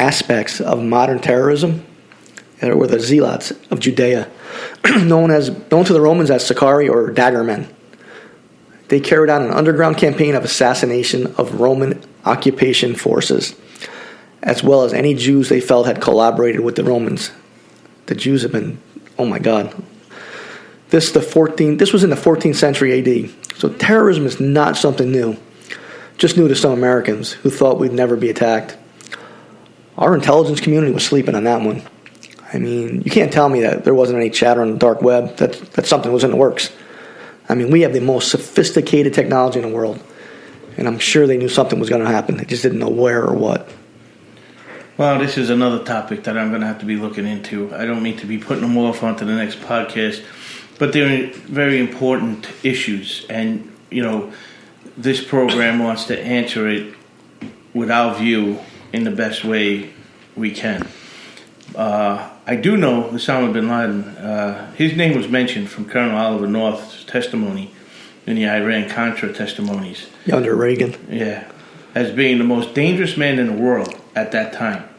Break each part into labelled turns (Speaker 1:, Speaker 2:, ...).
Speaker 1: aspects of modern terrorism were the zealots of Judea, known to the Romans as Sicarii or daggermen. They carried out an underground campaign of assassination of Roman occupation forces, as well as any Jews they felt had collaborated with the Romans. The Jews have been, oh my God. This was in the 14th century AD. So terrorism is not something new. Just new to some Americans who thought we'd never be attacked. Our intelligence community was sleeping on that one. I mean, you can't tell me that there wasn't any chatter on the dark web, that something was in the works. I mean, we have the most sophisticated technology in the world. And I'm sure they knew something was going to happen. They just didn't know where or what.
Speaker 2: Well, this is another topic that I'm going to have to be looking into. I don't mean to be putting them off onto the next podcast, but they're very important issues. And, you know, this program wants to answer it with our view in the best way we can. I do know Osama bin Laden. His name was mentioned from Colonel Oliver North's testimony in the Iran-Contra testimonies.
Speaker 1: Under Reagan.
Speaker 2: Yeah. As being the most dangerous man in the world at that time.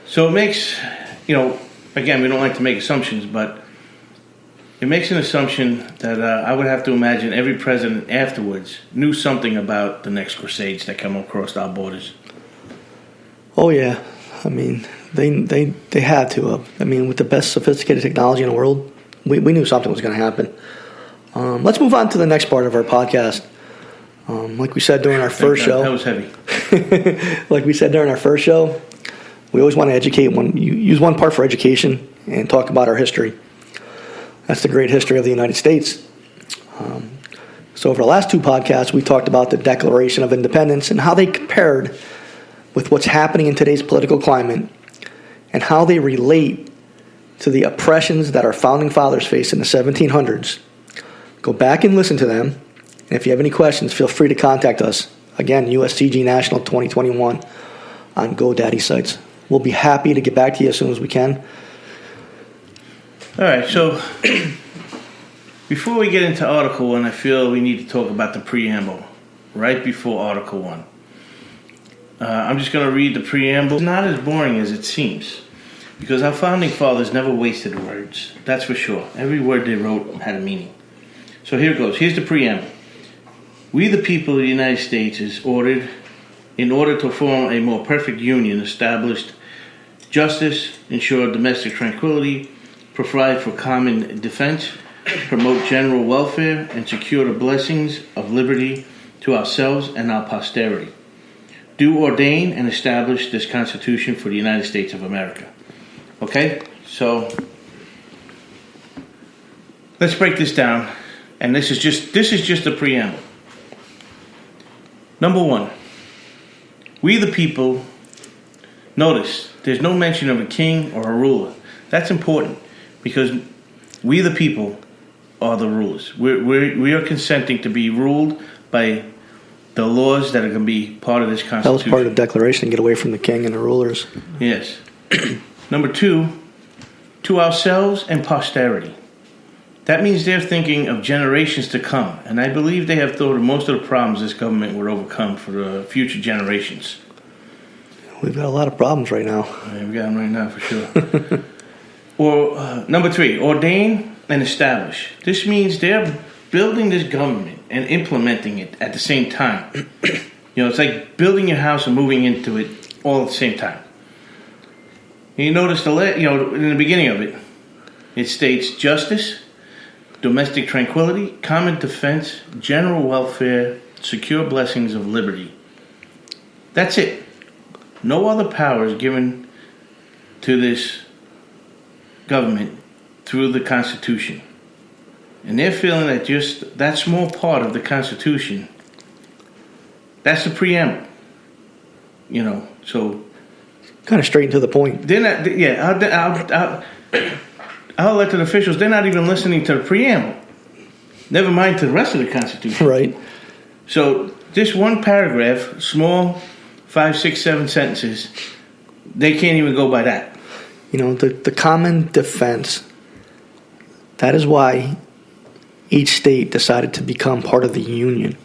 Speaker 2: So it makes, you know, again, we don't like to make assumptions, but it makes an assumption that I would have to imagine every president afterwards knew something about the next crusades that come across our borders.
Speaker 1: Oh, yeah. I mean, they had to have. I mean, with the best sophisticated technology in the world, we knew something was going to happen. Let's move on to the next part of our podcast. Like we said during our first show.
Speaker 2: That was heavy.
Speaker 1: Like we said during our first show, we always want to educate. Use one part for education and talk about our history. That's the great history of the United States. So over the last two podcasts, we talked about the Declaration of Independence and how they compared with what's happening in today's political climate and how they relate to the oppressions that our founding fathers faced in the 1700s. Go back and listen to them. And if you have any questions, feel free to contact us. Again, USCG National 2021 on GoDaddy sites. We'll be happy to get back to you as soon as we can.
Speaker 2: All right, so before we get into Article 1, I feel we need to talk about the preamble right before Article 1. I'm just going to read the preamble. It's not as boring as it seems, because our founding fathers never wasted words. That's for sure. Every word they wrote had a meaning. So here it goes. Here's the preamble. We, the people of the United States, in order to form a more perfect union, established justice, ensure domestic tranquility, provide for common defense, promote general welfare, and secure the blessings of liberty to ourselves and our posterity. Do ordain and establish this Constitution for the United States of America. Okay? So, let's break this down. And this is just a preamble. Number one, we the people, notice, there's no mention of a king or a ruler. That's important because we the people are the rulers. We are consenting to be ruled by the laws that are going to be part of this Constitution.
Speaker 1: That was part of the Declaration, get away from the king and the rulers.
Speaker 2: Yes. Number two, to ourselves and posterity. That means they're thinking of generations to come, and I believe they have thought of most of the problems this government would overcome for the future generations.
Speaker 1: We've got a lot of problems right now.
Speaker 2: Yeah, we got them right now for sure. Or number three, ordain and establish. This means they're building this government and implementing it at the same time. You know, it's like building your house and moving into it all at the same time. And you notice in the beginning of it, it states justice, domestic tranquility, common defense, general welfare, secure blessings of liberty. That's it. No other powers given to this government through the Constitution. And they're feeling that just that small part of the Constitution, that's the preamble. You know, so...
Speaker 1: Kind of straight to the point.
Speaker 2: They're not, our elected officials, they're not even listening to the preamble. Never mind to the rest of the Constitution.
Speaker 1: Right.
Speaker 2: So this one paragraph, small, 5, 6, 7 sentences, they can't even go by that.
Speaker 1: You know, the common defense, that is why each state decided to become part of the Union.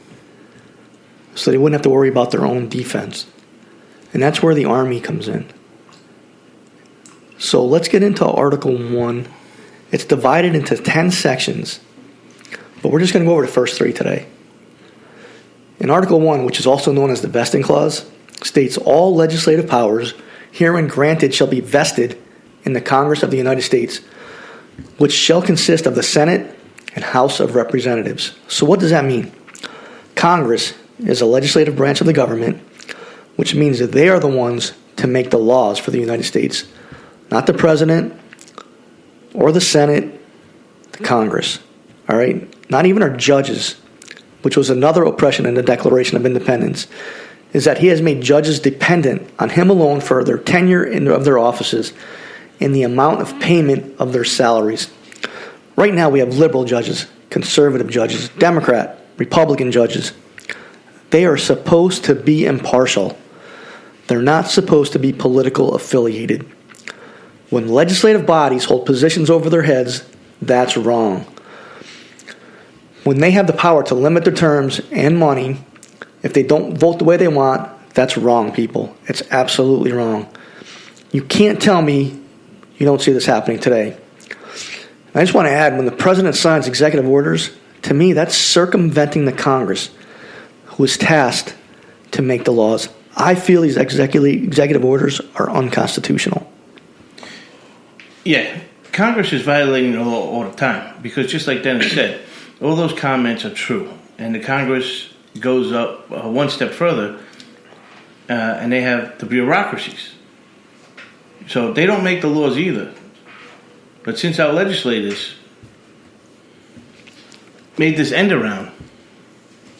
Speaker 1: So they wouldn't have to worry about their own defense. And that's where the Army comes in. So let's get into Article 1. It's divided into 10 sections, but we're just going to go over the first 3 today. In Article 1, which is also known as the vesting clause, states all legislative powers herein granted shall be vested in the Congress of the United States, which shall consist of the Senate and House of Representatives. So what does that mean? Congress is a legislative branch of the government, which means that they are the ones to make the laws for the United States, not the president or the Senate, the Congress. All right? Not even our judges, which was another oppression in the Declaration of Independence, is that he has made judges dependent on him alone for their tenure of their offices and the amount of payment of their salaries. Right now we have liberal judges, conservative judges, Democrat, Republican judges. They are supposed to be impartial. They're not supposed to be political affiliated. When legislative bodies hold positions over their heads, that's wrong. When they have the power to limit their terms and money, if they don't vote the way they want, that's wrong, people. It's absolutely wrong. You can't tell me you don't see this happening today. I just want to add, when the president signs executive orders, to me, that's circumventing the Congress, who is tasked to make the laws. I feel these executive orders are unconstitutional.
Speaker 2: Yeah, Congress is violating the law all the time because, just like Dennis said, all those comments are true. And the Congress goes up one step further, and they have the bureaucracies. So they don't make the laws either. But since our legislators made this end around,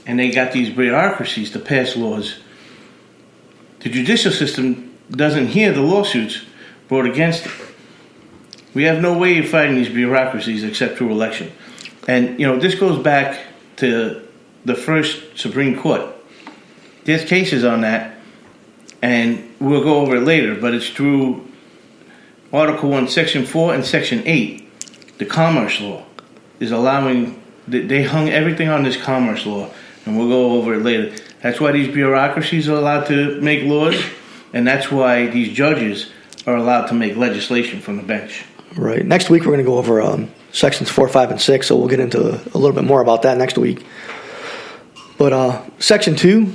Speaker 2: and they got these bureaucracies to pass laws, the judicial system doesn't hear the lawsuits brought against it. We have no way of fighting these bureaucracies except through election. And, this goes back to the first Supreme Court. There's cases on that, and we'll go over it later, but it's through Article 1, Section 4 and Section 8. The Commerce Law is allowing, they hung everything on this Commerce Law, and we'll go over it later. That's why these bureaucracies are allowed to make laws, and that's why these judges are allowed to make legislation from the bench.
Speaker 1: Right. Next week, we're going to go over Sections 4, 5, and 6, so we'll get into a little bit more about that next week. But Section 2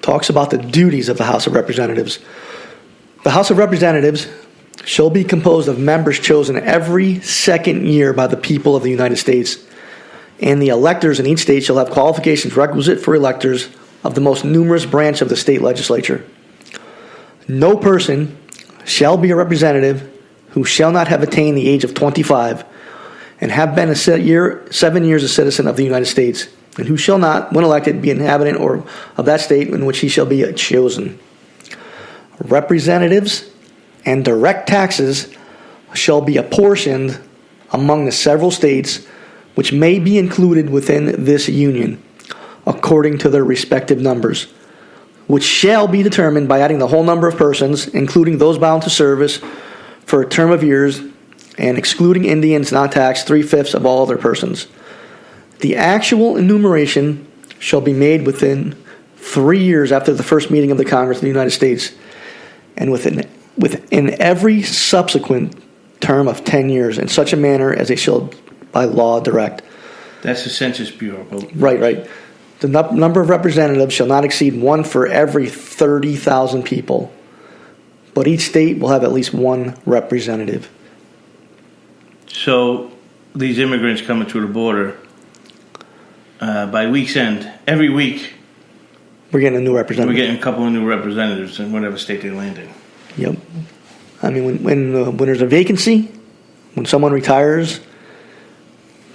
Speaker 1: talks about the duties of the House of Representatives. The House of Representatives shall be composed of members chosen every second year by the people of the United States, and the electors in each state shall have qualifications requisite for electors of the most numerous branch of the state legislature. No person shall be a representative who shall not have attained the age of 25 and have been 7 years a citizen of the United States, and who shall not, when elected, be an inhabitant or of that state in which he shall be chosen. Representatives and direct taxes shall be apportioned among the several states which may be included within this union, according to their respective numbers, which shall be determined by adding the whole number of persons, including those bound to service for a term of years, and excluding Indians not taxed 3/5 of all other persons. The actual enumeration shall be made within 3 years after the first meeting of the Congress of the United States, and within every subsequent term of 10 years, in such a manner as they shall by law direct.
Speaker 2: That's the Census Bureau.
Speaker 1: Right. The number of representatives shall not exceed 1 for every 30,000 people, but each state will have at least 1 representative.
Speaker 2: So these immigrants coming through the border, by week's end, every week,
Speaker 1: we're getting a new representative.
Speaker 2: We're getting a couple of new representatives in whatever state they land in.
Speaker 1: Yep. I mean, when there's a vacancy, when someone retires,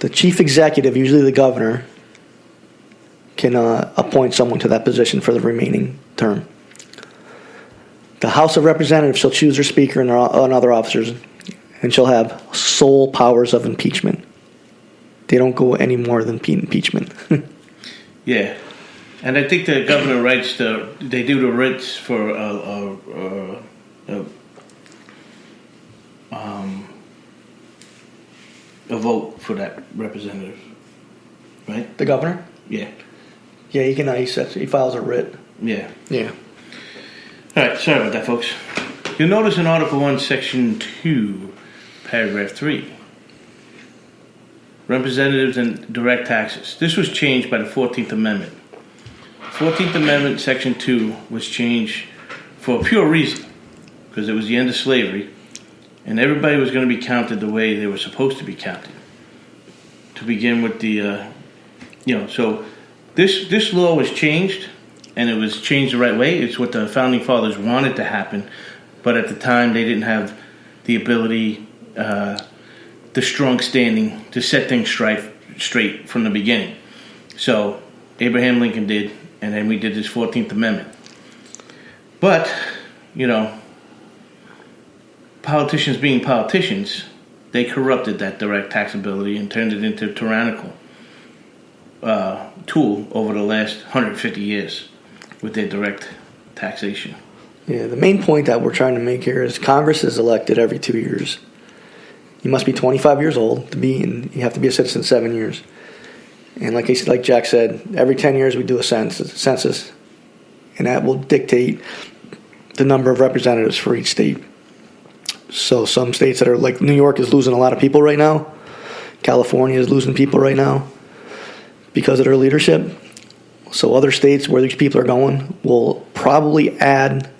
Speaker 1: the chief executive, usually the governor, can appoint someone to that position for the remaining term. The House of Representatives shall choose their speaker and other officers, and shall have sole powers of impeachment. They don't go any more than impeachment.
Speaker 2: Yeah. And I think the governor writes they do the writs for a vote for that representative, right?
Speaker 1: The governor?
Speaker 2: Yeah.
Speaker 1: Yeah, he files a writ.
Speaker 2: Yeah.
Speaker 1: Yeah.
Speaker 2: All right, sorry about that, folks. You'll notice in Article 1, Section 2, Paragraph 3, representatives and direct taxes. This was changed by the 14th Amendment. 14th Amendment, Section 2, was changed for a pure reason, because it was the end of slavery, and everybody was going to be counted the way they were supposed to be counted. To begin with the, so this law was changed, and it was changed the right way. It's what the Founding Fathers wanted to happen, but at the time they didn't have the ability, the strong standing to set things straight from the beginning. So Abraham Lincoln did, and then we did this 14th Amendment. But, politicians being politicians, they corrupted that direct taxability and turned it into a tyrannical tool over the last 150 years with their direct taxation.
Speaker 1: Yeah, the main point that we're trying to make here is Congress is elected every 2 years. You must be 25 years old to be, and you have to be a citizen 7 years. And like Jack said, every 10 years we do a census, and that will dictate the number of representatives for each state. So some states that are like New York is losing a lot of people right now. California is losing people right now because of their leadership. So other states where these people are going will probably add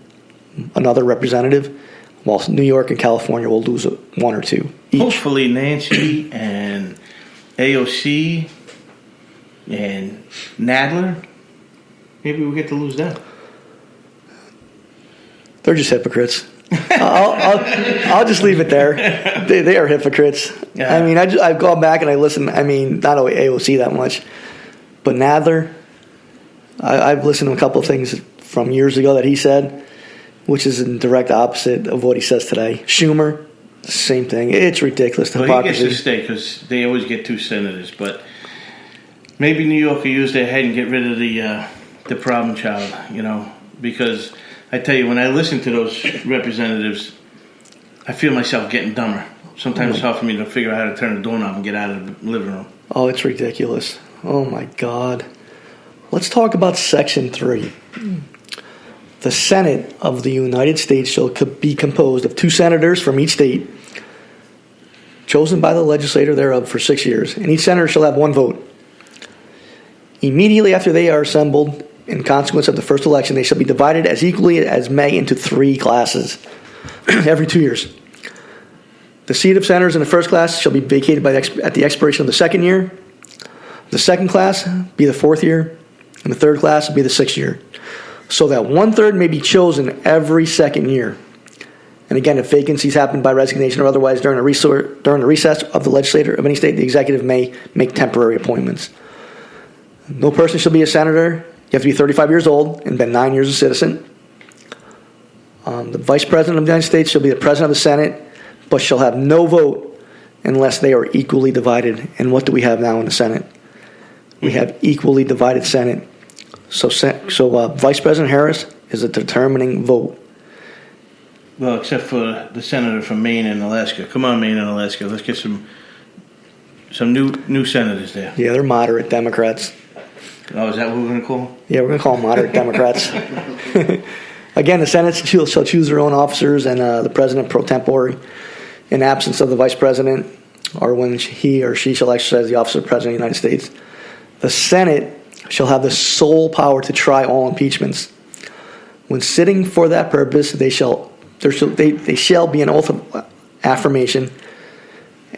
Speaker 1: another representative, while New York and California will lose one or two each.
Speaker 2: Hopefully Nancy and AOC and Nadler, maybe we'll get to lose them.
Speaker 1: They're just hypocrites. I'll just leave it there. They are hypocrites. Yeah. I mean, I've gone back and I listened. I mean, not AOC that much, but Nadler, I've listened to a couple of things from years ago that he said, which is in direct opposite of what he says today. Schumer, same thing. It's ridiculous. The hypocrisy.
Speaker 2: He gets to stay because they always get 2 senators, but maybe New York will use their head and get rid of the problem child, because I tell you, when I listen to those representatives, I feel myself getting dumber. Sometimes it's hard for me to figure out how to turn the doorknob and get out of the living room.
Speaker 1: Oh, it's ridiculous. Oh, my God. Let's talk about Section 3. The Senate of the United States shall be composed of 2 senators from each state, chosen by the legislature thereof for 6 years, and each senator shall have 1 vote. Immediately after they are assembled, in consequence of the first election, they shall be divided as equally as may into 3 classes every 2 years. The seat of senators in the first class shall be vacated at the expiration of the 2nd year. The second class be the 4th year, and the third class will be the 6th year, so that 1/3 may be chosen every 2nd year. And again, if vacancies happen by resignation or otherwise during the recess of the legislature of any state, the executive may make temporary appointments. No person shall be a senator. You have to be 35 years old and been 9 years a citizen. The Vice President of the United States shall be the President of the Senate, but shall have no vote unless they are equally divided. And what do we have now in the Senate? We have equally divided Senate. So Vice President Harris is a determining vote.
Speaker 2: Well, except for the senator from Maine and Alaska. Come on, Maine and Alaska. Let's get some new senators there.
Speaker 1: Yeah, they're moderate Democrats.
Speaker 2: Oh, is that what we're going to call them?
Speaker 1: Yeah, we're going to call them moderate Democrats. Again, the Senate shall choose their own officers and the President pro tempore in absence of the Vice President or when he or she shall exercise the office of President of the United States. The Senate shall have the sole power to try all impeachments. When sitting for that purpose, they shall be an oath of affirmation.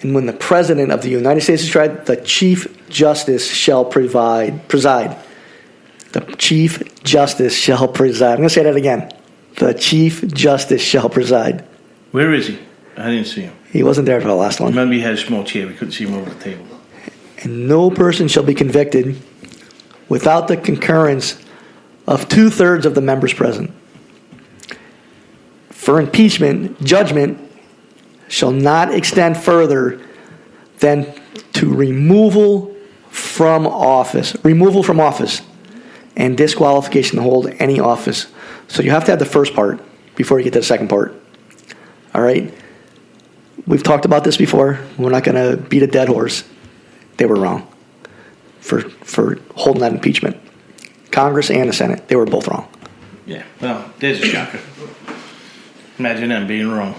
Speaker 1: And when the President of the United States is tried, the Chief Justice shall preside. The Chief Justice shall preside. I'm going to say that again. The Chief Justice shall preside.
Speaker 2: Where is he? I didn't see him.
Speaker 1: He wasn't there for the last one.
Speaker 2: Remember, he had a small chair. We couldn't see him over the table.
Speaker 1: And no person shall be convicted without the concurrence of 2/3 of the members present. For impeachment, judgment shall not extend further than to removal from office, and disqualification to hold any office. So you have to have the first part before you get to the second part. All right? We've talked about this before. We're not going to beat a dead horse. They were wrong for holding that impeachment. Congress and the Senate, they were both wrong.
Speaker 2: Yeah, well, there's a shocker. Imagine them being wrong.